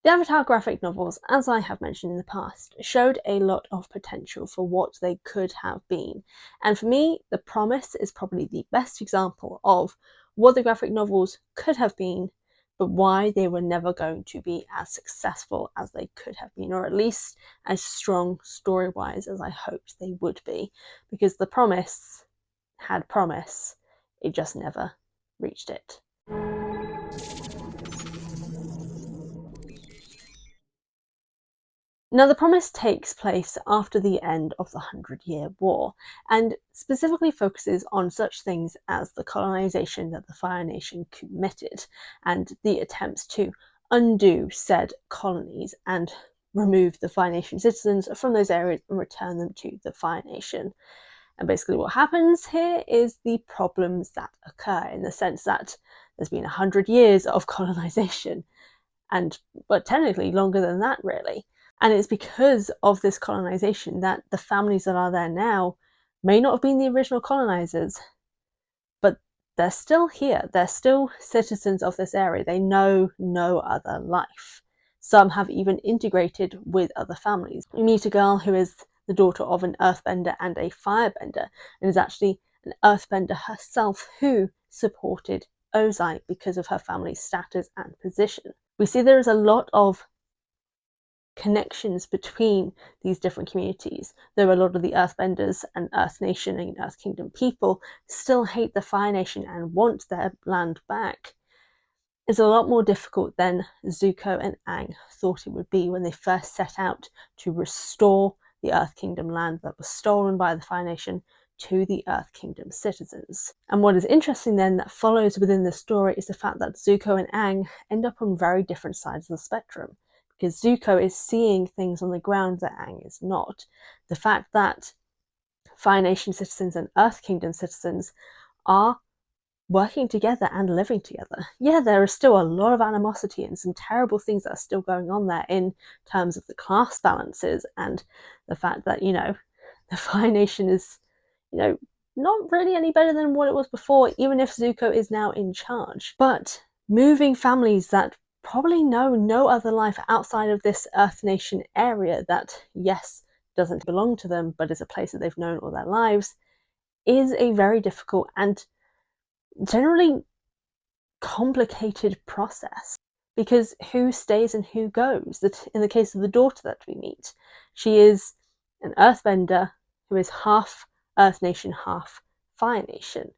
The Avatar graphic novels, as I have mentioned in the past, showed a lot of potential for what they could have been. And for me, The Promise is probably the best example of what the graphic novels could have been, but why they were never going to be as successful as they could have been, or at least as strong story-wise as I hoped they would be. Because The Promise had promise, it just never reached it. Now, The Promise takes place after the end of the Hundred-Year War, and specifically focuses on such things as the colonization that the Fire Nation committed, and the attempts to undo said colonies and remove the Fire Nation citizens from those areas and return them to the Fire Nation. And basically what happens here is the problems that occur, in the sense that there's been 100 years of colonization, but technically longer than that, really. And it's because of this colonization that the families that are there now may not have been the original colonizers, but they're still here. They're still citizens of this area. They know no other life. Some have even integrated with other families. You meet a girl who is the daughter of an earthbender and a firebender, and is actually an earthbender herself who supported Ozai because of her family's status and position. We see there is a lot of connections between these different communities, though a lot of the Earthbenders and Earth Nation and Earth Kingdom people still hate the Fire Nation and want their land back. It's a lot more difficult than Zuko and Aang thought it would be when they first set out to restore the Earth Kingdom land that was stolen by the Fire Nation to the Earth Kingdom citizens. And what is interesting then that follows within the story is the fact that Zuko and Aang end up on very different sides of the spectrum, because Zuko is seeing things on the ground that Aang is not. The fact that Fire Nation citizens and Earth Kingdom citizens are working together and living together. Yeah, there is still a lot of animosity and some terrible things that are still going on there in terms of the class balances and the fact that, the Fire Nation is, not really any better than what it was before, even if Zuko is now in charge. But moving families that probably know no other life outside of this Earth Nation area that, yes, doesn't belong to them, but is a place that they've known all their lives, is a very difficult and generally complicated process. Because who stays and who goes? That in the case of the daughter that we meet, she is an earthbender who is half Earth Nation, half Fire Nation.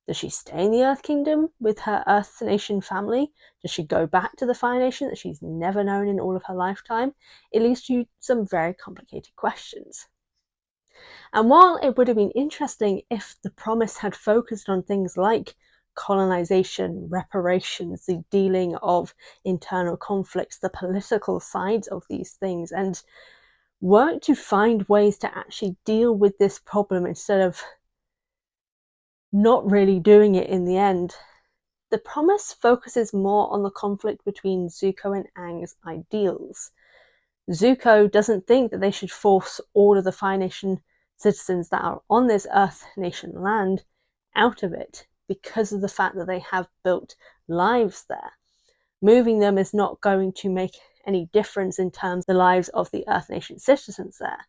Does she stay in the Earth Kingdom with her Earth Nation family? Does she go back to the Fire Nation that she's never known in all of her lifetime? It leads to some very complicated questions. And while it would have been interesting if The Promise had focused on things like colonization, reparations, the dealing of internal conflicts, the political sides of these things, and worked to find ways to actually deal with this problem instead of not really doing it in the end, The Promise focuses more on the conflict between Zuko and Aang's ideals. Zuko doesn't think that they should force all of the Fire Nation citizens that are on this Earth Nation land out of it because of the fact that they have built lives there. Moving them is not going to make any difference in terms of the lives of the Earth Nation citizens there,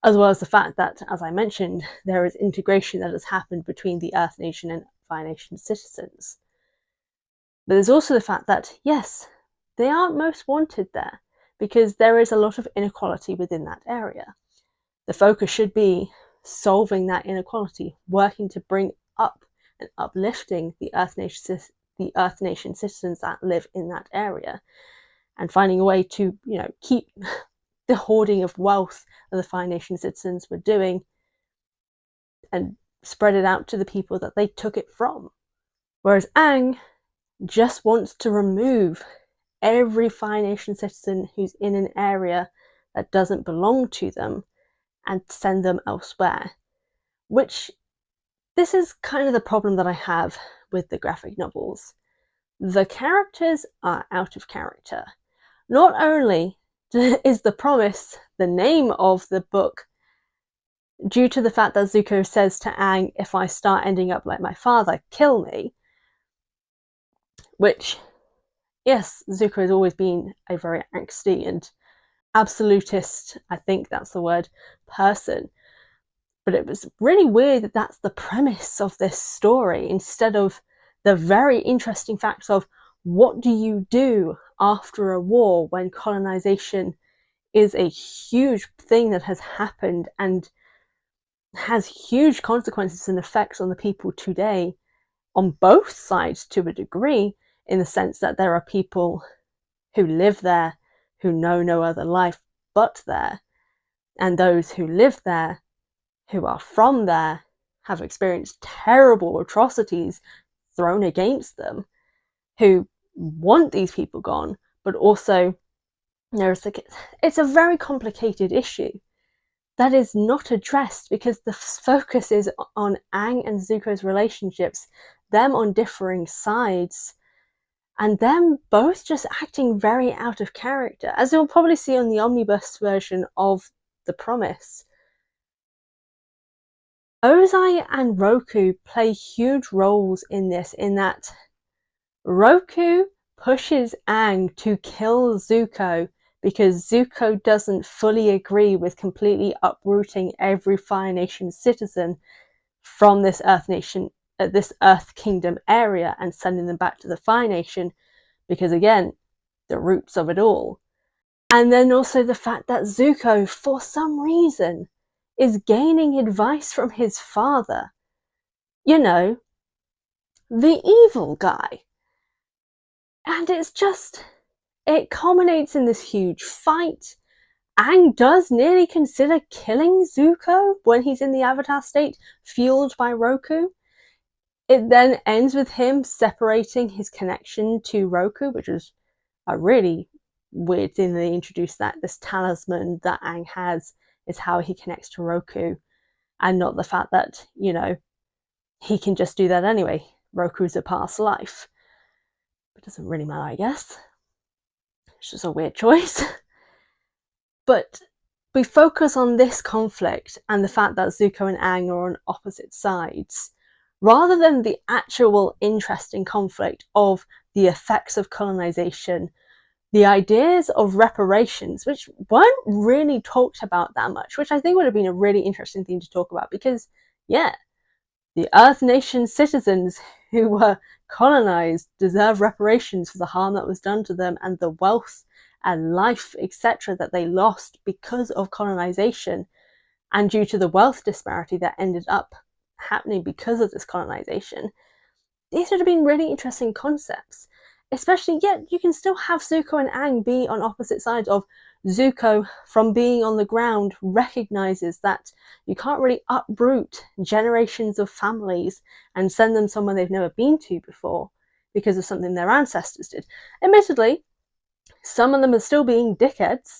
as well as the fact that, as I mentioned, there is integration that has happened between the Earth Nation and Fire Nation citizens. But there's also the fact that, yes, they aren't most wanted there, because there is a lot of inequality within that area. The focus should be solving that inequality, working to bring up and uplifting the Earth Nation citizens that live in that area, and finding a way to, keep the hoarding of wealth that the Fire Nation citizens were doing and spread it out to the people that they took it from. Whereas Aang just wants to remove every Fire Nation citizen who's in an area that doesn't belong to them and send them elsewhere. Which, this is kind of the problem that I have with the graphic novels. The characters are out of character. Not only is The Promise the name of the book due to the fact that Zuko says to Aang, if I start ending up like my father, kill me, which yes, Zuko has always been a very angsty and absolutist, I think that's the word, person. But it was really weird that that's the premise of this story instead of the very interesting facts of what do you do after a war when colonization is a huge thing that has happened and has huge consequences and effects on the people today on both sides to a degree, in the sense that there are people who live there who know no other life but there, and those who live there who are from there have experienced terrible atrocities thrown against them, who want these people gone, but also there's like, it's a very complicated issue that is not addressed because the focus is on Aang and Zuko's relationships, them on differing sides, and them both just acting very out of character, as you'll probably see on the omnibus version of The Promise. Ozai and Roku play huge roles in this, in that Roku pushes Aang to kill Zuko because Zuko doesn't fully agree with completely uprooting every Fire Nation citizen from this Earth Kingdom area and sending them back to the Fire Nation, because again, the roots of it all. And then also the fact that Zuko, for some reason, is gaining advice from his father. You know, the evil guy. And it's just, it culminates in this huge fight. Aang does nearly consider killing Zuko when he's in the Avatar state, fueled by Roku. It then ends with him separating his connection to Roku, which is a really weird thing. They introduced that this talisman that Aang has is how he connects to Roku, and not the fact that, you know, he can just do that anyway. Roku's a past life. It doesn't really matter, I guess. It's just a weird choice. But we focus on this conflict and the fact that Zuko and Aang are on opposite sides, rather than the actual interesting conflict of the effects of colonization, the ideas of reparations, which weren't really talked about that much, which I think would have been a really interesting thing to talk about, because, yeah, the Earth Nation citizens who were colonized deserve reparations for the harm that was done to them and the wealth and life, etc., that they lost because of colonization and due to the wealth disparity that ended up happening because of this colonization. These would have been really interesting concepts. Especially, yet you can still have Zuko and Aang be on opposite sides of Zuko, from being on the ground, recognizes that you can't really uproot generations of families and send them somewhere they've never been to before because of something their ancestors did. Admittedly, some of them are still being dickheads.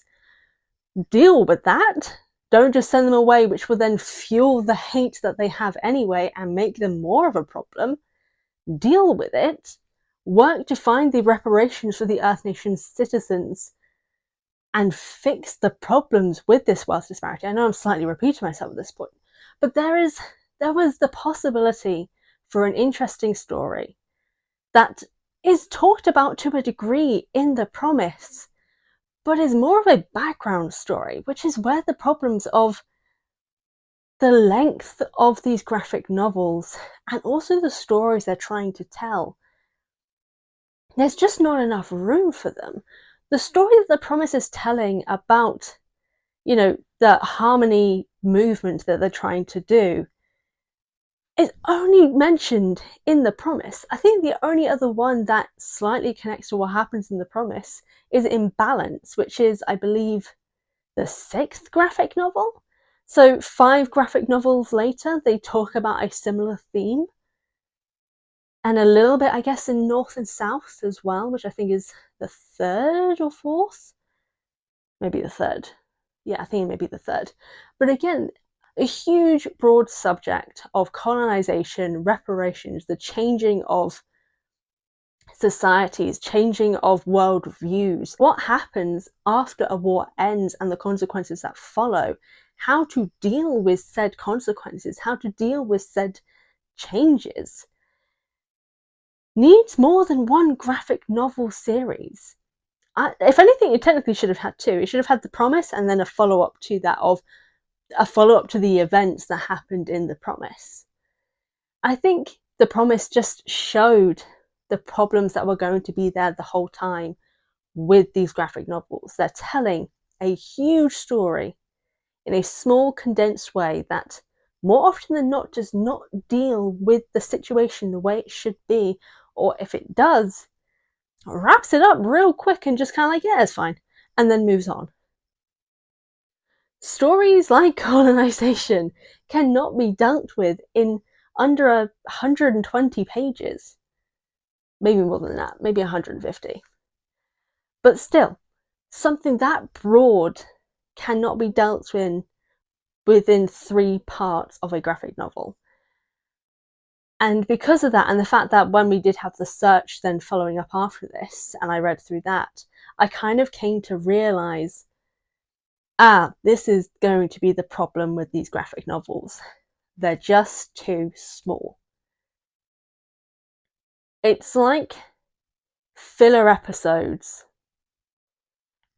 Deal with that. Don't just send them away, which will then fuel the hate that they have anyway and make them more of a problem. Deal with it. Work to find the reparations for the Earth Nation's citizens and fix the problems with this wealth disparity. I know I'm slightly repeating myself at this point, but there was the possibility for an interesting story that is talked about to a degree in The Promise, but is more of a background story, which is where the problems of the length of these graphic novels and also the stories they're trying to tell, there's just not enough room for them. The story that The Promise is telling about, you know, the harmony movement that they're trying to do is only mentioned in The Promise. I think the only other one that slightly connects to what happens in The Promise is Imbalance, which is, I believe, the 6th graphic novel. So 5 graphic novels later, they talk about a similar theme. And a little bit, I guess, in North and South as well, which I think is the 3rd or 4th. Maybe the 3rd. Yeah, I think it may be the 3rd. But again, a huge, broad subject of colonization, reparations, the changing of societies, changing of world views, what happens after a war ends and the consequences that follow, how to deal with said consequences, how to deal with said changes. needs more than one graphic novel series. If anything, it technically should have had two. It should have had The Promise and then a follow-up to that, of a follow-up to the events that happened in The Promise. I think The Promise just showed the problems that were going to be there the whole time with these graphic novels. They're telling a huge story in a small, condensed way that more often than not does not deal with the situation the way it should be, or if it does, wraps it up real quick and just kind of like, yeah, it's fine, and then moves on. Stories like colonization cannot be dealt with in under 120 pages. Maybe more than that, maybe 150. But still, something that broad cannot be dealt with within 3 parts of a graphic novel. And because of that, and the fact that when we did have the search then following up after this, and I read through that, I kind of came to realize, this is going to be the problem with these graphic novels. They're just too small. It's like filler episodes.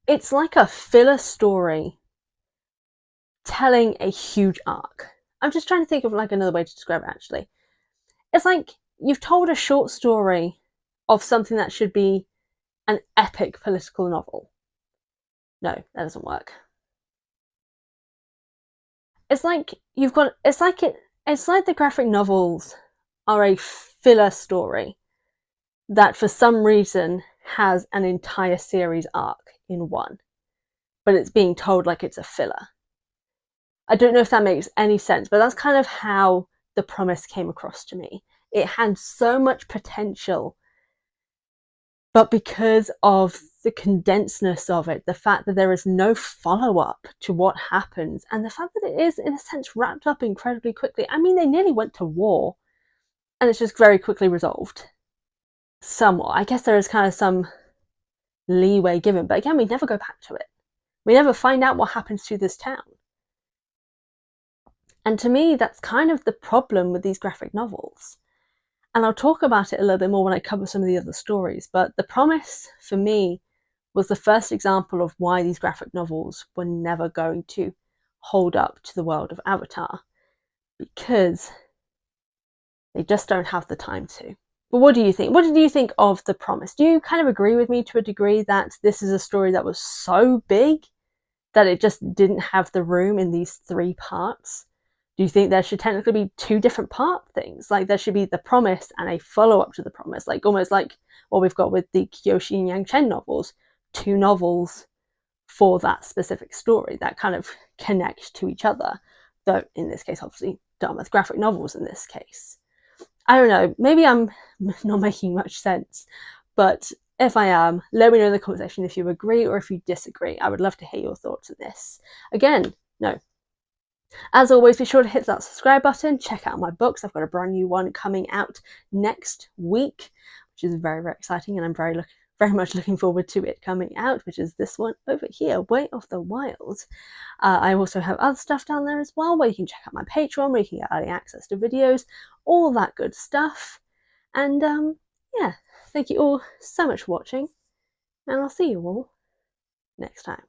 It's like a filler story telling a huge arc. I'm just trying to think of like another way to describe it, actually. It's like you've told a short story of something that should be an epic political novel. No, that doesn't work. It's like it's like the graphic novels are a filler story that for some reason has an entire series arc in one, but it's being told like it's a filler. I don't know if that makes any sense, but that's kind of how The Promise came across to me. It had so much potential, but because of the condensedness of it, the fact that there is no follow-up to what happens, and the fact that it is, in a sense, wrapped up incredibly quickly. I mean, they nearly went to war, and it's just very quickly resolved. Somewhat. I guess there is kind of some leeway given, but again, we never go back to it. We never find out what happens to this town. And to me, that's kind of the problem with these graphic novels. And I'll talk about it a little bit more when I cover some of the other stories, but The Promise, for me, was the first example of why these graphic novels were never going to hold up to the world of Avatar, because they just don't have the time to. But what do you think? What did you think of The Promise? Do you kind of agree with me to a degree that this is a story that was so big that it just didn't have the room in these 3 parts? Do you think there should technically be 2 different part things? Like there should be The Promise and a follow-up to The Promise, like almost like what we've got with the Kyoshi and Yang Chen novels, 2 novels for that specific story that kind of connect to each other. Though in this case, obviously, done with graphic novels in this case. I don't know, maybe I'm not making much sense, but if I am, let me know in the comment section if you agree or if you disagree. I would love to hear your thoughts on this. Again, no. As always, be sure to hit that subscribe button, check out my books. I've got a brand new one coming out next week, which is very, very exciting, and I'm very much looking forward to it coming out, which is this one over here, Way of the Wild. I also have other stuff down there as well, where you can check out my Patreon, where you can get early access to videos, all that good stuff. And yeah, thank you all so much for watching, and I'll see you all next time.